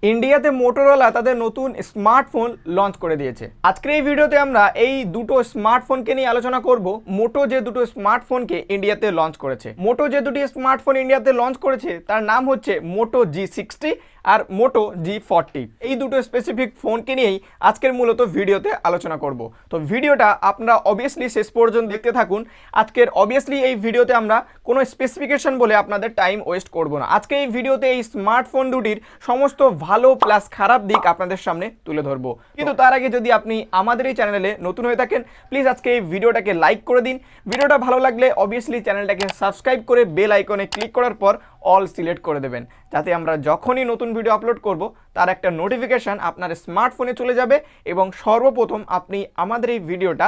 ইন্ডিয়াতে মোটোরোলা তাদের নতুন স্মার্টফোন লঞ্চ করে দিয়েছে। আজকের এই ভিডিওতে আমরা এই দুটো স্মার্টফোনকে নিয়ে আলোচনা করব। মোটো যে দুটো স্মার্টফোনকে ইন্ডিয়াতে লঞ্চ করেছে, মোটো যে দুটি স্মার্টফোন ইন্ডিয়াতে লঞ্চ করেছে তার নাম হচ্ছে মোটো G60 আর মোটো G40। এই দুটো স্পেসিফিক ফোনকে নিয়েই আজকের মূলত ভিডিওতে আলোচনা করব। তো ভিডিওটা আপনারা অবভিয়াসলি শেষ পর্যন্ত দেখতে থাকুন। আজকের অবভিয়াসলি এই ভিডিওতে আমরা কোনো স্পেসিফিকেশন বলে আপনাদের টাইম ওয়েস্ট করব না। আজকে এই ভিডিওতে এই স্মার্টফোন দুটির সমস্ত ভালো প্লাস খারাপ দিক আপনাদের সামনে তুলে ধরবো। কিন্তু তার আগে যদি আপনি আমাদের এই চ্যানেলে নতুন হয়ে থাকেন, প্লিজ আজকে এই ভিডিওটাকে লাইক করে দিন। ভিডিওটা ভালো লাগলে অবভিয়াসলি চ্যানেলটাকে সাবস্ক্রাইব করে বেল আইকনে ক্লিক করার পর অল সিলেক্ট করে দেবেন, যাতে আমরা যখনই নতুন ভিডিও আপলোড করব তার একটা নোটিফিকেশান আপনার স্মার্টফোনে চলে যাবে এবং সর্বপ্রথম আপনি আমাদের এই ভিডিওটা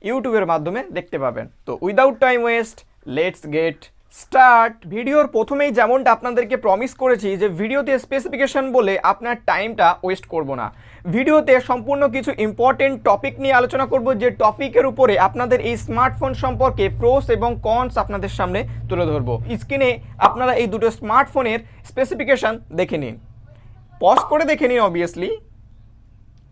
ইউটিউবের মাধ্যমে দেখতে পাবেন। তো without time waste, let's get start. ভিডিওর প্রথমেই যেমনটা আপনাদেরকে প্রমিস করেছি যে ভিডিওতে স্পেসিফিকেশন বলে আপনার টাইমটা ওয়েস্ট করব না। ভিডিওতে সম্পূর্ণ কিছু ইম্পর্টেন্ট টপিক নিয়ে আলোচনা করব, যে টপিকের উপরে আপনাদের এই স্মার্টফোন সম্পর্কে প্রোস এবং কনস আপনাদের সামনে তুলে ধরবো। স্ক্রিনে আপনারা এই দুটো স্মার্টফোনের স্পেসিফিকেশন দেখে নিন, পজ করে দেখে নিন অবভিয়াসলি।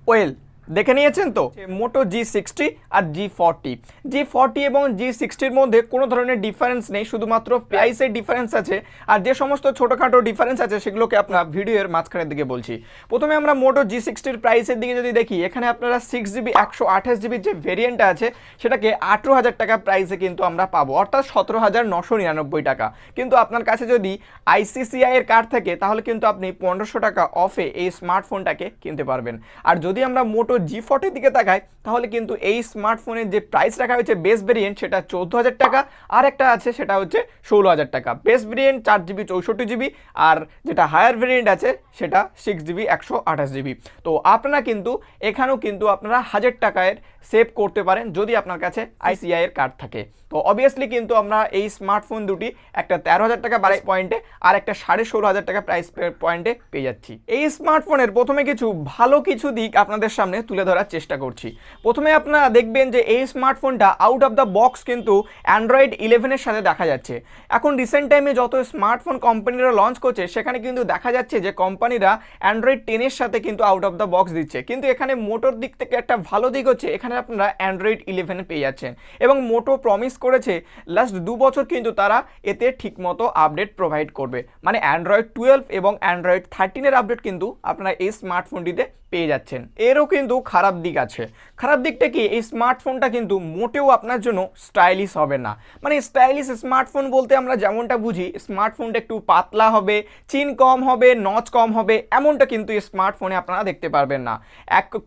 ওয়েল, দেখে নিয়েছেন তো মোটো G60 আর G40 এবং G60-র মধ্যে কোনো ধরনের ডিফারেন্স নেই, শুধুমাত্র প্রাইসের ডিফারেন্স আছে। আর যে সমস্ত ছোটোখাটো ডিফারেন্স আছে সেগুলোকে আপনারা ভিডিওর মাঝখানের দিকে বলছি। প্রথমে আমরা মোটো G60-র প্রাইসের দিকে যদি দেখি, এখানে আপনারা 6GB 128GB যে ভেরিয়েন্টটা আছে সেটাকে 18,000 টাকা প্রাইসে কিন্তু আমরা পাবো, অর্থাৎ 17,999 টাকা। কিন্তু আপনার কাছে যদি ICICI এর কার্ড থাকে তাহলে কিন্তু আপনি 1500 টাকা অফে এই স্মার্টফোনটাকে কিনতে পারবেন। আর যদি আমরা মোটো G40 দিকে তাকাই তাহলে কিন্তু এই স্মার্টফোনের যে প্রাইস রাখা হয়েছে বেস ভেরিয়েন্ট সেটা 14,000 টাকা, আর একটা আছে সেটা হচ্ছে 16,000 টাকা। বেস ভেরিয়েন্ট 4GB 64GB, আর যেটা হায়ার ভেরিয়েন্ট আছে সেটা 6GB 128GB। তো আপনারা কিন্তু এখানেও কিন্তু আপনারা 1000 টাকায় সেভ করতে পারেন যদি আপনার কাছে ICICI এর কার্ড থাকে। তো অবভিয়াসলি কিন্তু আমরা এই স্মার্টফোন দুটি একটা 13,000 টাকা প্রাইস পয়েন্টে আর একটা 16,500 টাকা প্রাইস পয়েন্টে পেয়ে যাচ্ছি। এই স্মার্টফোনের প্রথমে কিছু ভালো কিছু দিক আপনাদের সামনে তুলে ধরার চেষ্টা করছি। প্রথমে আপনারা দেখবেন যে এই স্মার্টফোনটা আউট অফ দ্য বক্স কিন্তু অ্যান্ড্রয়েড 11-এর সাথে দেখা যাচ্ছে। এখন রিসেন্ট টাইমে যত স্মার্টফোন কোম্পানিরা লঞ্চ করছে সেখানে কিন্তু দেখা যাচ্ছে যে কোম্পানিরা অ্যান্ড্রয়েড 10-এর সাথে কিন্তু আউট অফ দ্য বক্স দিচ্ছে। কিন্তু এখানে মোটোর দিক থেকে একটা ভালো দিক হচ্ছে এখানে আপনারা অ্যান্ড্রয়েড 11 পেয়ে যাচ্ছেন, এবং মোটো প্রমিস করেছে লাস্ট 2 বছর কিন্তু তারা এতে ঠিকমতো আপডেট প্রোভাইড করবে। মানে অ্যান্ড্রয়েড 12 এবং অ্যান্ড্রয়েড 13-এর আপডেট কিন্তু আপনারা এই স্মার্টফোনটিতে পেয়ে যাচ্ছেন। এরও কিন্তু খারাপ দিক আছে। খারাপ দিকটা কি, এই স্মার্টফোনটা কিন্তু মোটেও আপনার জন্য স্টাইলিশ হবে না। মানে স্টাইলিশ স্মার্টফোন বলতে আমরা যেমনটা বুঝি, স্মার্টফোনটা একটু পাতলা হবে, চিন কম হবে, নচ কম হবে, এমনটা কিন্তু এই স্মার্টফোনে আপনারা দেখতে পারবেন না।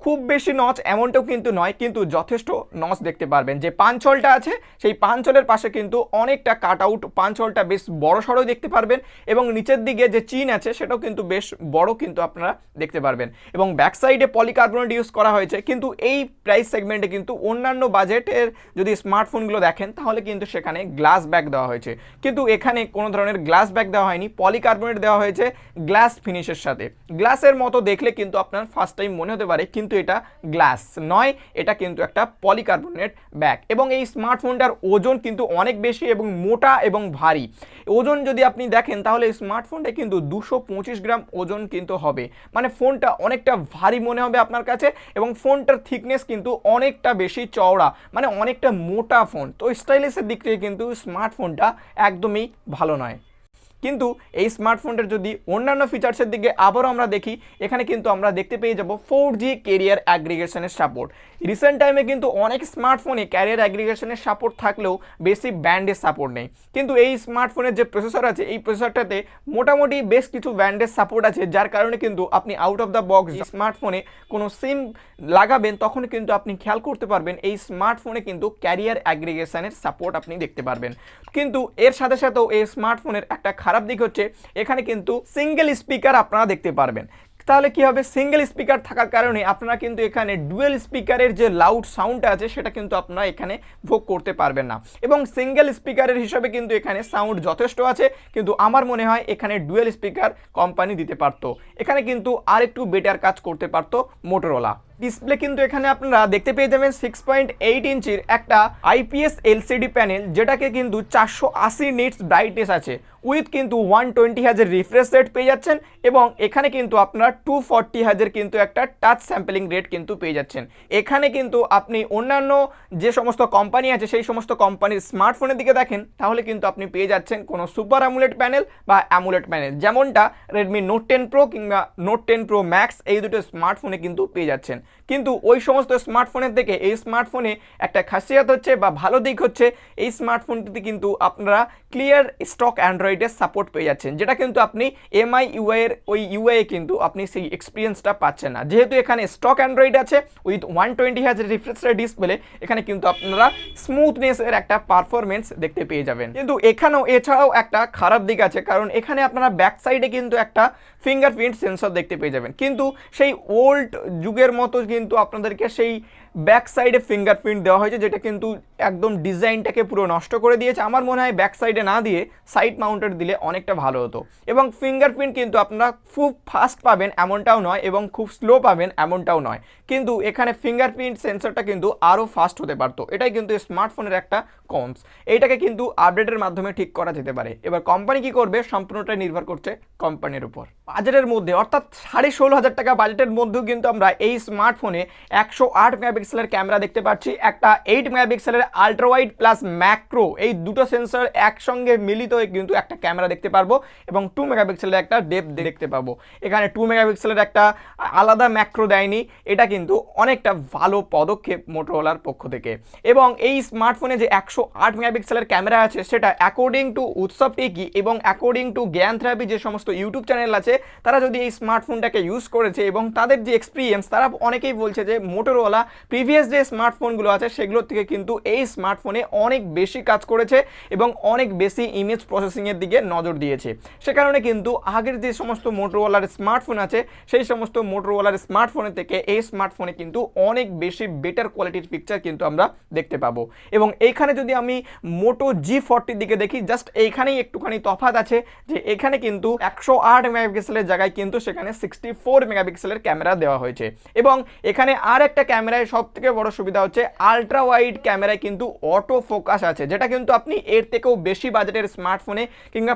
খুব বেশি নচ এমনটাও কিন্তু নয়, কিন্তু যথেষ্ট নচ দেখতে পারবেন। যে পাঞ্চলটা আছে সেই পাঞ্চলের পাশে কিন্তু অনেকটা কাট আউট, পাঞ্চলটা বেশ বড় সড়ো দেখতে পারবেন, এবং নিচের দিকে যে চিন আছে সেটাও কিন্তু বেশ বড় কিন্তু আপনারা দেখতে পারবেন। এবং ব্যাক সাইডে পলিকার্বনেট ইউজ করা হয়েছে। কিন্তু এই প্রাইস সেগমেন্টে কিন্তু অন্যান্য বাজেটের যদি স্মার্টফোনগুলো দেখেন তাহলে কিন্তু সেখানে গ্লাস ব্যাক দেওয়া হয়েছে, কিন্তু এখানে কোনো ধরনের গ্লাস ব্যাক দেওয়া হয়নি, পলিকার্বনেট দেওয়া হয়েছে গ্লাস ফিনিশের সাথে। গ্লাসের মতো দেখলে কিন্তু আপনার ফার্স্ট টাইম মনে হতে পারে, কিন্তু এটা গ্লাস নয়, এটা কিন্তু একটা পলিকার্বনেট ব্যাক। এবং এই স্মার্টফোনটার ওজন কিন্তু অনেক বেশি এবং মোটা এবং ভারী। ওজন যদি আপনি দেখেন তাহলে এই স্মার্টফোনটা কিন্তু 225 গ্রাম ওজন কিন্তু হবে। মানে ফোনটা অনেকটা ভারী মনে হবে আপনার কাছে, এবং ফোনটার থিকনেস কিন্তু অনেকটা বেশি চওড়া, মানে অনেকটা মোটা ফোন। তো স্টাইলিশের দিক থেকে কিন্তু স্মার্টফোনটা একদমই ভালো নয়। কিন্তু এই স্মার্টফোনটার যদি অন্যান্য ফিচার্সের দিকে আবারও আমরা দেখি, এখানে কিন্তু আমরা দেখতে পেয়ে যাব 4G ক্যারিয়ার অ্যাগ্রিগেশনের সাপোর্ট। রিসেন্ট টাইমে কিন্তু অনেক স্মার্টফোনে ক্যারিয়ার অ্যাগ্রিগেশনের সাপোর্ট থাকলেও বেশি ব্যান্ডের সাপোর্ট নেই, কিন্তু এই স্মার্টফোনের যে প্রসেসর আছে এই প্রসেসরটাতে মোটামুটি বেশ কিছু ব্যান্ডের সাপোর্ট আছে, যার কারণে কিন্তু আপনি আউট অফ দ্য বক্স স্মার্টফোনে কোনো সিম লাগাবেন তখন কিন্তু আপনি খেয়াল করতে পারবেন এই স্মার্টফোনে কিন্তু ক্যারিয়ার অ্যাগ্রিগেশনের সাপোর্ট আপনি দেখতে পারবেন। কিন্তু এর সাথে সাথেও এই স্মার্টফোনের একটা খারাপ দিক হচ্ছে এখানে কিন্তু সিঙ্গেল স্পিকার আপনারা দেখতে পারবেন। তাহলে কি হবে, সিঙ্গেল স্পিকার থাকার কারণে আপনারা কিন্তু এখানে ডুয়েল স্পিকারের যে লাউড সাউন্ডটা আছে সেটা কিন্তু আপনারা এখানে ভোগ করতে পারবেন না। এবং সিঙ্গেল স্পিকারের হিসাবে কিন্তু এখানে সাউন্ড যথেষ্ট আছে, কিন্তু আমার মনে হয় এখানে ডুয়েল স্পিকার কোম্পানি দিতে পারতো, এখানে কিন্তু আর একটু বেটার কাজ করতে পারতো মোটোরোলা। ডিসপ্লে কিন্তু এখানে আপনারা দেখতে পেয়ে যাবেন 6.8 ইঞ্চির একটা IPS LCD প্যানেল, যেটাকে কিন্তু 480 নিটস ব্রাইটনেস আছে, উইথ কিন্তু 120 হাজের রিফ্রেশ রেট পেয়ে যাচ্ছেন এবং এখানে কিন্তু আপনারা 240 হাজের কিন্তু একটা টাচ স্যাম্পলিং রেট কিন্তু পেয়ে যাচ্ছেন। এখানে কিন্তু আপনি অন্যান্য যে সমস্ত কোম্পানি আছে সেই সমস্ত কোম্পানির স্মার্টফোনের দিকে দেখেন তাহলে কিন্তু আপনি পেয়ে যাচ্ছেন কোনো সুপার অ্যামোলেড প্যানেল বা অ্যামোলেড প্যানেল, যেমনটা রেডমি নোট 10 প্রো কিংবা নোট 10 প্রো ম্যাক্স এই দুটো স্মার্টফোনে কিন্তু পেয়ে যাচ্ছেন। কিন্তু ওই সমস্ত স্মার্টফোনের থেকে এই স্মার্টফোনে একটা খাসিয়াত হচ্ছে বা ভালো দিক হচ্ছে এই স্মার্টফোনটিতে কিন্তু আপনারা ক্লিয়ার স্টক অ্যান্ড্রয়েডের সাপোর্ট পেয়ে যাচ্ছেন, যেটা কিন্তু আপনি এমআই ইউআই এর ওই ইউআই কিন্তু আপনি সেই এক্সপিরিয়েন্সটা পাচ্ছেন না। যেহেতু এখানে স্টক অ্যান্ড্রয়েড আছে উইথ 120 হাজার রিফ্রেশ রেট ডিসপ্লে, এখানে কিন্তু আপনারা স্মুথনেসের একটা পারফরমেন্স দেখতে পেয়ে যাবেন। কিন্তু এছাড়াও একটা খারাপ দিক আছে, কারণ এখানে আপনারা ব্যাক সাইডে কিন্তু একটা ফিঙ্গারপ্রিন্ট সেন্সর দেখতে পেয়ে যাবেন, কিন্তু সেই ওল্ড যুগের মতো কিন্তু আপনাদেরকে সেই ব্যাক সাইডে ফিঙ্গারপ্রিন্ট দেওয়া হয়েছে, যেটা কিন্তু একদম ডিজাইনটাকে পুরো নষ্ট করে দিয়েছে। আমার মনে হয় ব্যাক সাইডে না দিয়ে সাইড মাউন্টেড দিলে অনেকটা ভালো হতো। এবং ফিঙ্গারপ্রিন্ট কিন্তু আপনারা খুব ফাস্ট পাবেন এমনটাও নয় এবং খুব স্লো পাবেন এমনটাও নয়, কিন্তু এখানে ফিঙ্গারপ্রিন্ট সেন্সরটা কিন্তু আরও ফাস্ট হতে পারতো। এটাই কিন্তু স্মার্টফোনের একটা কমস, এইটাকে কিন্তু আপডেটের মাধ্যমে ঠিক করা যেতে পারে। এবার কোম্পানি কি করবে সম্পূর্ণটাই নির্ভর করছে কোম্পানির উপর। বাজেটের মধ্যে অর্থাৎ 16,500 টাকা বাজেটের মধ্যেও কিন্তু আমরা এই স্মার্টফোনে 108 মেগাপিক্সেলের ক্যামেরা দেখতে পাচ্ছি, একটা 8 মেগাপিক্সেলের আলট্রা ওয়াইড প্লাস ম্যাক্রো এই দুটো সেন্সর একসঙ্গে মিলিত হয়ে কিন্তু একটা ক্যামেরা দেখতে পারবো এবং 2 মেগাপিক্সেলের একটা ডেপথ দেখতে পাবো। এখানে 2 মেগাপিক্সেলের একটা আলাদা ম্যাক্রো দেয়নি, এটা কিন্তু অনেকটা ভালো পদক্ষেপ মোটোরোলার পক্ষ থেকে। এবং এই স্মার্টফোনে যে 108 মেগাপিক্সেলের ক্যামেরা আছে সেটা অ্যাকর্ডিং টু উৎসব টেকি এবং অ্যাকর্ডিং টু জ্ঞান থেরাপি যে সমস্ত ইউটিউব চ্যানেল আছে তারা যদি এই স্মার্টফোনটাকে ইউজ করেছে এবং তাদের যে এক্সপিরিয়েন্স, তারা অনেকেই বলছে যে মোটোরোলা প্রিভিয়াস যে স্মার্টফোনগুলো আছে সেগুলোর থেকে কিন্তু এই স্মার্টফোনে অনেক বেশি কাজ করেছে এবং অনেক বেশি ইমেজ প্রসেসিংয়ের দিকে নজর দিয়েছে। সে কারণে কিন্তু আগের যে সমস্ত মোটোরোলার স্মার্টফোন আছে সেই সমস্ত মোটোরোলার স্মার্টফোনের থেকে এই স্মার্টফোনে কিন্তু অনেক বেশি বেটার কোয়ালিটির পিকচার কিন্তু আমরা দেখতে পাবো। এবং এইখানে যদি আমি মোটো G40 দিকে দেখি, জাস্ট এইখানেই একটুখানি তফাৎ আছে যে এখানে কিন্তু 108 মেগাপিক্সেলের জায়গায় কিন্তু সেখানে 64 মেগাপিক্সেলের ক্যামেরা দেওয়া হয়েছে। এবং এখানে আর একটা ক্যামেরায় সব থেকে বড় সুবিধা হচ্ছে আলট্রা ওয়াইড ক্যামেরায় কিন্তু অটো ফোকাস আছে, যেটা কিন্তু আপনি এর থেকেও বেশি বাজেটের স্মার্টফোনে কিংবা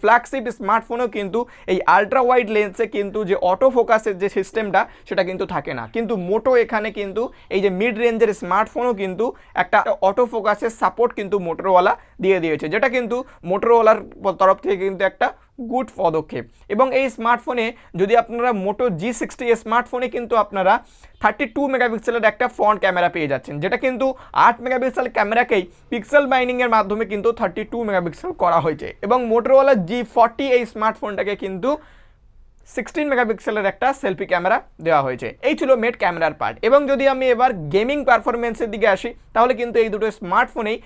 ফ্ল্যাগশিপ স্মার্টফোনেও কিন্তু এই আলট্রা ওয়াইড লেন্সে কিন্তু যে অটো ফোকাসের যে সিস্টেমটা সেটা কিন্তু থাকে না। কিন্তু মোটো এখানে কিন্তু এই যে মিড রেঞ্জের স্মার্টফোনও কিন্তু একটা অটো ফোকাসের সাপোর্ট কিন্তু মোটোরোলা দিয়ে দিয়েছে, যেটা কিন্তু মোটোরোলার তরফ থেকে কিন্তু একটা গুড পদক্ষেপ। এবং এই স্মার্টফোনে যদি আপনারা মোটো G60 স্মার্টফোনে কিন্তু আপনারা 32 মেগাপিক্সেলের একটা ফ্রন্ট ক্যামেরা পেয়ে যাচ্ছেন, যেটা কিন্তু 8 মেগাপিক্সেল ক্যামেরাকেই পিক্সেল মাইনিংয়ের মাধ্যমে কিন্তু 32 মেগাপিক্সেল করা হয়েছে। এবং মোটোরোলা G40 এই স্মার্টফোনটাকে কিন্তু 16 মেগাপিক্সেলের একটা সেলফি ক্যামেরা দেওয়া হয়েছে। এই ছিল মেট ক্যামেরার পার্ট। এবং যদি আমি এবার গেমিং পারফরমেন্সের দিকে আসি তাহলে কিন্তু এই দুটো স্মার্টফোনেই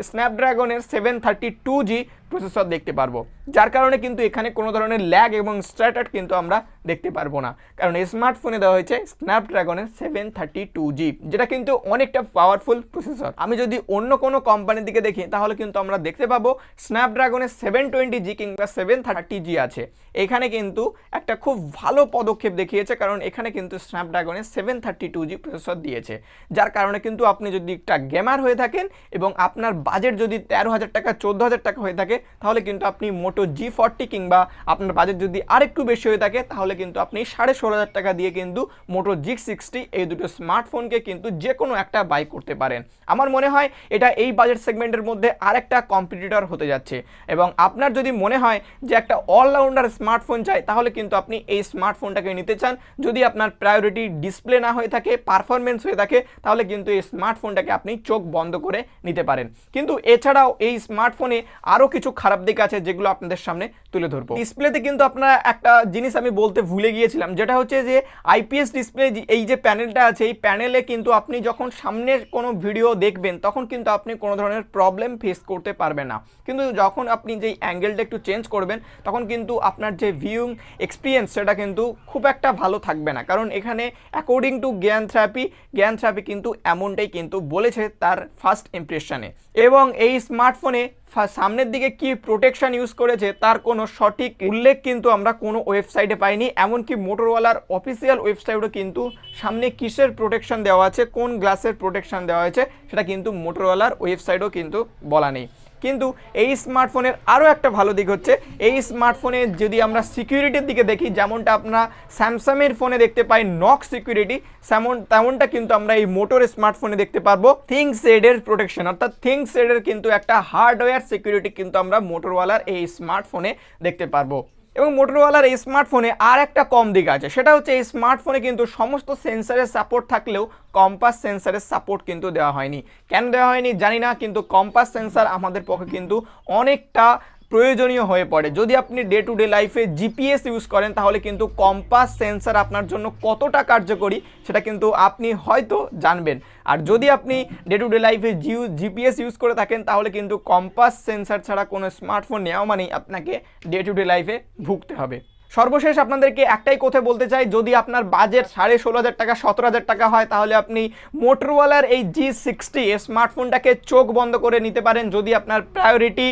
স্ন্যাপড্রাগনের 732G প্রসেসর দেখতে পারবো, যার কারণে কিন্তু এখানে কোনো ধরনের ল্যাগ এবং স্ট্যাটার কিন্তু আমরা দেখতে পারবো না, কারণ এই স্মার্টফোনে দেওয়া হয়েছে স্ন্যাপড্রাগনের 732G, যেটা কিন্তু অনেকটা পাওয়ারফুল প্রসেসর। আমি যদি অন্য কোনো কোম্পানির দিকে দেখি তাহলে কিন্তু আমরা দেখতে পাবো স্ন্যাপড্রাগনের 720G কিংবা 730G আছে। এখানে কিন্তু একটা খুব ভালো পদক্ষেপ দেখিয়েছে, কারণ এখানে কিন্তু স্ন্যাপড্রাগনের 732G প্রসেসর দিয়েছে, যার কারণে কিন্তু আপনি যদি একটা গেমার হয়ে থাকেন এবং আপনার বাজেট যদি 13,000 টাকা 14,000 টাকা হয়ে থাকে তাহলে কিন্তু আপনি মোটো G40 কিংবা আপনার বাজেট যদি আরেকটু বেশি হয়ে থাকে তাহলে কিন্তু আপনি 16,500 টাকা দিয়ে কিন্তু মোটো G60 এই দুটো স্মার্টফোনকে কিন্তু যে কোনো একটা বাই করতে পারেন। আমার মনে হয় এটা এই বাজেট সেগমেন্টের মধ্যে আরেকটা কম্পিটিটর হতে যাচ্ছে। এবং আপনার যদি মনে হয় যে একটা অলরাউন্ডার স্মার্টফোন চাই তাহলে কিন্তু আপনি এই স্মার্টফোনটাকে নিতে চান, যদি আপনার প্রায়োরিটি ডিসপ্লে না হয়ে থাকে পারফরমেন্স হয়ে থাকে তাহলে কিন্তু এই স্মার্টফোনটাকে আপনি চোখ বন্ধ করে নিতে পারেন। কিন্তু এছাড়াও এই স্মার্টফোনে আরও কিছু খারাপ দিক আছে যেগুলো আপনাদের সামনে তুলে ধরবো। ডিসপ্লেতে কিন্তু আপনারা একটা জিনিস আমি বলতে ভুলে গিয়েছিলাম, যেটা হচ্ছে যে আইপিএস ডিসপ্লে এই যে প্যানেলটা আছে এই প্যানেলে কিন্তু আপনি যখন সামনের কোনো ভিডিও দেখবেন তখন কিন্তু আপনি কোনো ধরনের প্রবলেম ফেস করতে পারবেন না, কিন্তু যখন আপনি যেই অ্যাঙ্গেলটা একটু চেঞ্জ করবেন তখন কিন্তু আপনার যে ভিউইং এক্সপিরিয়েন্স সেটা কিন্তু খুব একটা ভালো থাকবে না, কারণ এখানে অ্যাকর্ডিং টু জ্ঞান থেরাপি কিন্তু এমনটাই কিন্তু বলেছে তার ফার্স্ট ইমপ্রেশনে। এবং এই স্মার্টফোনে সামনের দিকে কি প্রোটেকশন ইউজ করেছে তার কোনো সঠিক উল্লেখ কিন্তু আমরা কোনো ওয়েবসাইটে পাইনি, এমনকি মোটোরোলার অফিসিয়াল ওয়েবসাইটও কিন্তু সামনে কিসের প্রোটেকশন দেওয়া আছে কোন গ্লাসের প্রোটেকশন দেওয়া হয়েছে সেটা কিন্তু মোটোরোলার ওয়েবসাইটও কিন্তু বলা নেই। কিন্তু এই স্মার্টফোনের আরও একটা ভালো দিক হচ্ছে এই স্মার্টফোনে যদি আমরা সিকিউরিটির দিকে দেখি, যেমনটা আপনারা স্যামসাংয়ের ফোনে দেখতে পাই নক সিকিউরিটি, তেমনটা কিন্তু আমরা এই মোটোর স্মার্টফোনে দেখতে পারবো থিংস শেডের প্রোটেকশন, অর্থাৎ থিংস শেডের কিন্তু একটা হার্ডওয়্যার সিকিউরিটি কিন্তু আমরা মোটোরওয়ালার এই স্মার্টফোনে দেখতে পারবো। এবং মোটোরোলার এই স্মার্টফোনে আর একটা কম দিক আছে, সেটা হচ্ছে এই স্মার্টফোনে কিন্তু সমস্ত সেন্সারের সাপোর্ট থাকলেও কম্পাস সেন্সারের সাপোর্ট কিন্তু দেওয়া হয়নি। কেন দেওয়া হয়নি জানি না, কিন্তু কম্পাস সেন্সার আমাদের পক্ষে কিন্তু অনেকটা প্রয়োজনীয় হয়ে পড়ে। যদি আপনি ডে টু ডে লাইফে জিপিএস ইউজ করেন তাহলে কিন্তু কম্পাস সেন্সার আপনার জন্য কতটা কার্যকরী সেটা কিন্তু আপনি হয়তো জানবেন। আর যদি আপনি ডে টু ডে লাইফে জিপিএস ইউজ করে থাকেন তাহলে কিন্তু কম্পাস সেন্সার ছাড়া কোনো স্মার্টফোন নেওয়া মানেই আপনাকে ডে টু ডে লাইফে ভুগতে হবে। সর্বশেষ আপনাদেরকে একটাই কথা বলতে চাই, যদি আপনার বাজেট 16,500 টাকা 17,000 টাকা হয় তাহলে আপনি মোটোরোলার এই G60 স্মার্টফোনটাকে চোখ বন্ধ করে নিতে পারেন। যদি আপনার প্রায়োরিটি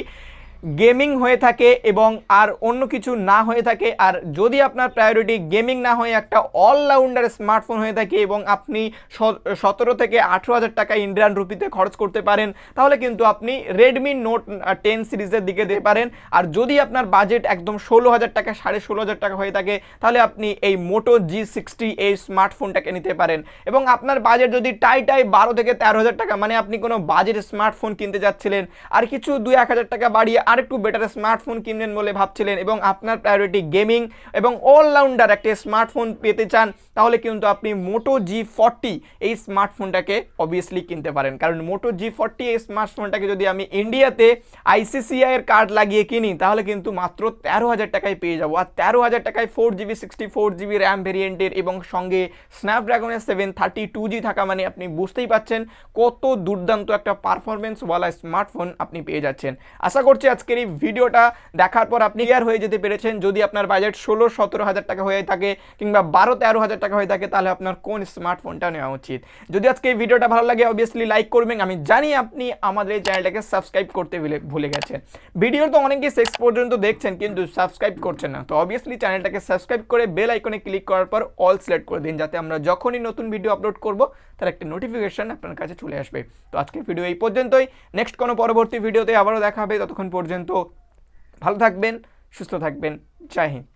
গেমিং হয়ে থাকে এবং আর অন্য কিছু না হয়ে থাকে, আর যদি আপনার প্রায়োরিটি গেমিং না হয়ে একটা অলরাউন্ডার স্মার্টফোন হয়ে থাকে এবং আপনি 17 থেকে 18,000 টাকা ইন্ডিয়ান রুপিতে খরচ করতে পারেন তাহলে কিন্তু আপনি রেডমি নোট 10 সিরিজের দিকে যেতে পারেন। আর যদি আপনার বাজেট একদম 16,000 টাকা 16,500 টাকা হয়ে থাকে তাহলে আপনি এই মোটো G60 এই স্মার্টফোনটাকে নিতে পারেন। এবং আপনার বাজেট যদি টাই 12 থেকে 13,000 টাকা, মানে আপনি কোনো বাজেট স্মার্টফোন কিনতে যাচ্ছিলেন আর কিছু 2-1,000 টাকা বাড়িয়ে আর একটু বেটার স্মার্টফোন কিনবেন বলে ভাবছিলেন এবং আপনার প্রায়োরিটি গেমিং এবং অলরাউন্ডার একটা স্মার্টফোন পেতে চান তাহলে কিন্তু আপনি মোটো G40 এই স্মার্টফোনটাকে অবভিয়াসলি কিনতে পারেন। কারণ মোটো G40 এই স্মার্টফোনটাকে যদি আমি ইন্ডিয়াতে ICCI এর কার্ড লাগিয়ে কিনি তাহলে কিন্তু মাত্র 13,000 টাকায় পেয়ে যাবো। আর 13,000 টাকায় 4GB 64GB র্যাম ভেরিয়েন্টের এবং সঙ্গে স্ন্যাপড্রাগনের 732G থাকা মানে আপনি বুঝতেই পাচ্ছেন কত দুর্দান্ত একটা পারফরমেন্সওয়ালা স্মার্টফোন আপনি পেয়ে যাচ্ছেন। আশা করছি আজকের এই ভিডিওটা দেখার পর আপনি ক্লিয়ার হয়ে যেতে পেরেছেন। যদি আপনার বাজেট 16-17,000 টাকা হয়ে থাকে কিংবা 12-13,000 টাকা হয়ে থাকে তাহলে আপনার কোন স্মার্টফোনটা নেওয়া উচিত। যদি আজকে এই ভিডিওটা ভালো লাগে অবভিয়াসলি লাইক করবেন। আমি জানি আপনি আমাদের এই চ্যানেলটাকে সাবস্ক্রাইব করতে ভুলে গেছেন। ভিডিও তো অনেকেই শেষ পর্যন্ত দেখছেন কিন্তু সাবস্ক্রাইব করছেন না, তো অবভিয়াসলি চ্যানেলটাকে সাবস্ক্রাইব করে বেল আইকনে ক্লিক করার পর অল সিলেক্ট করে দিন, যাতে আমরা যখনই নতুন ভিডিও আপলোড করব তার একটা নোটিফিকেশন আপনার কাছে চলে আসবে। তো আজকের ভিডিও এই পর্যন্তই, নেক্সট কোনো পরবর্তী ভিডিওতে আবারও দেখা হবে। ততক্ষণ পর্যন্ত ভালো থাকবেন, সুস্থ থাকবেন, জয় হিন্দ।